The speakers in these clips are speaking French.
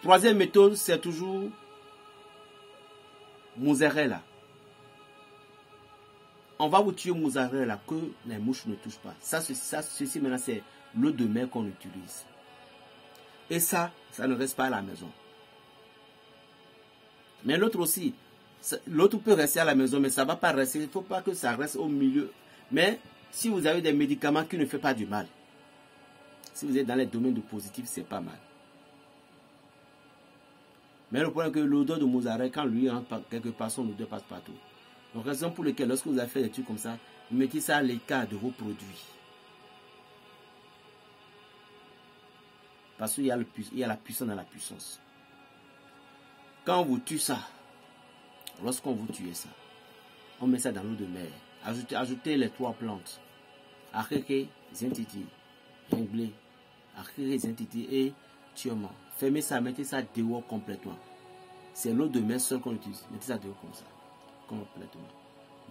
Troisième méthode, c'est toujours mozzarella. On va vous tuer mozzarella que les mouches ne touchent pas. Ceci maintenant, c'est l'eau de mer qu'on utilise. Et ça ne reste pas à la maison. Mais l'autre aussi, l'autre peut rester à la maison, mais ça ne va pas rester. Il ne faut pas que ça reste au milieu. Mais si vous avez des médicaments qui ne font pas du mal, si vous êtes dans les domaines de positif, c'est pas mal. Mais le problème est que l'odeur de mozzarella, quand lui rentre quelque part, son odeur passe partout. Donc, raison pour laquelle, lorsque vous avez fait des trucs comme ça, vous mettez ça à l'écart de vos produits. Parce qu'il y a la puissance dans la puissance. Quand on vous tue ça, lorsqu'on vous tue ça, on met ça dans l'eau de mer. Ajoutez les 3 plantes. Akeke, zintiti, renglé, akeke, zintiti et tuement. Fermez ça, mettez ça dehors complètement. C'est l'eau de mer seule qu'on utilise. Mettez ça dehors comme ça. Complètement.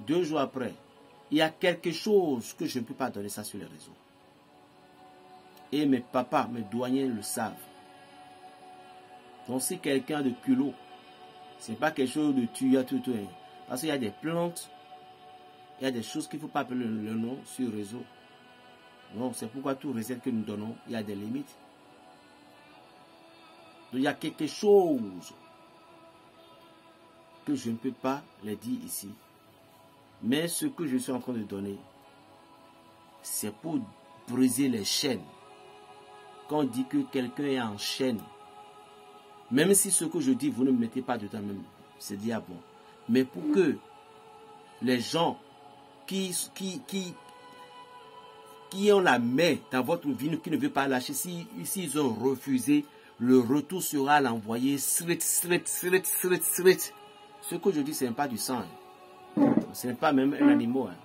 2 jours après, il y a quelque chose que je ne peux pas donner ça sur les réseaux. Et mes papas, mes douaniers le savent. Donc si quelqu'un de culot, c'est pas quelque chose de tuer tout. Parce qu'il y a des plantes, il y a des choses qu'il ne faut pas appeler le nom sur le réseau. Non, c'est pourquoi tout recette que nous donnons, il y a des limites. Donc il y a quelque chose que je ne peux pas les dire ici. Mais ce que je suis en train de donner, c'est pour briser les chaînes. Quand on dit que quelqu'un est en chaîne, même si ce que je dis, vous ne me mettez pas dedans même, c'est dit bon. Mais pour que les gens qui ont la main dans votre vie, qui ne veulent pas lâcher, s'ils ont refusé, le retour sera à l'envoyer straight. Ce que je dis, ce n'est pas du sang. Hein. Ce n'est pas même un animal. Hein.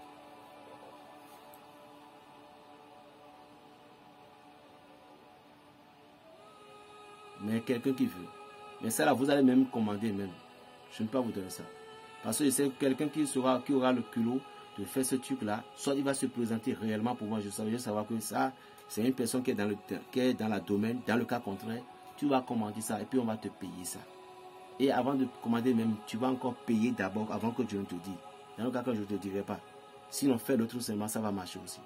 Mais quelqu'un qui veut. Mais ça là, vous allez même commander même. Je ne peux pas vous donner ça. Parce que c'est quelqu'un qui aura le culot de faire ce truc là. Soit il va se présenter réellement pour moi. Je veux savoir que ça, c'est une personne qui est dans la domaine. Dans le cas contraire, tu vas commander ça et puis on va te payer ça. Et avant de commander même, tu vas encore payer d'abord avant que je ne te dise. Dans le cas que je ne te dirai pas. Sinon, fais l'autre seulement, ça va marcher aussi.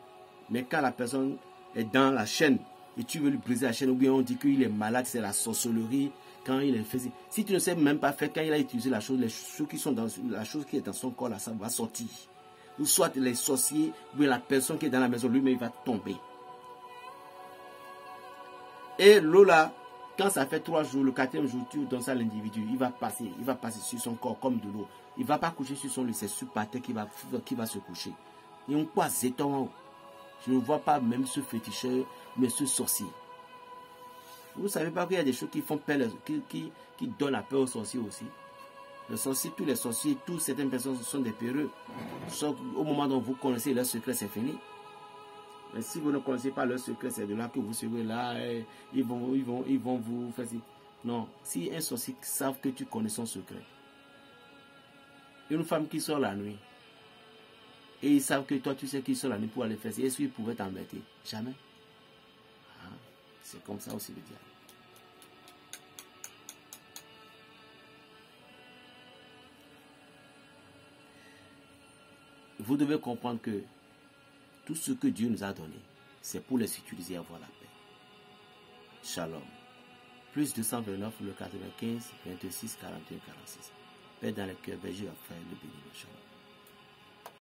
Mais quand la personne est dans la chaîne et tu veux lui briser la chaîne, ou bien on dit qu'il est malade, c'est la sorcellerie, quand il est fait. Si tu ne sais même pas faire, quand il a utilisé la chose, les choses qui sont dans la chose qui est dans son corps, là, ça va sortir. Ou soit les sorciers, ou bien la personne qui est dans la maison, lui-même, il va tomber. Et l'eau là, quand ça fait 3 jours, le 4e jour, tu donnes ça à l'individu, il va passer sur son corps comme de l'eau. Il ne va pas coucher sur son lit, c'est sur par terre qu'il va se coucher. Et on croit zéton. Je ne vois pas même ce féticheur, mais ce sorcier. Vous ne savez pas qu'il y a des choses qui font peur, qui donnent la peur aux sorciers aussi. Les sorciers, tous les sorciers, toutes certaines personnes sont des peureux. Sauf au moment où vous connaissez leur secret, c'est fini. Mais si vous ne connaissez pas leur secret, c'est de là que vous serez là, et ils vont vous faire. Non, si un sorcier savent que tu connais son secret, une femme qui sort la nuit, et ils savent que toi tu sais qu'ils sort la nuit pour aller faire, est-ce qu'ils pouvaient t'embêter? Jamais. Ah, c'est comme ça aussi le diable. Vous devez comprendre que tout ce que Dieu nous a donné, c'est pour les utiliser et avoir la paix. Shalom. Plus 229, le 95, 26, 41, 46. Paix dans le cœur, Belgique, frère, le béni, Shalom.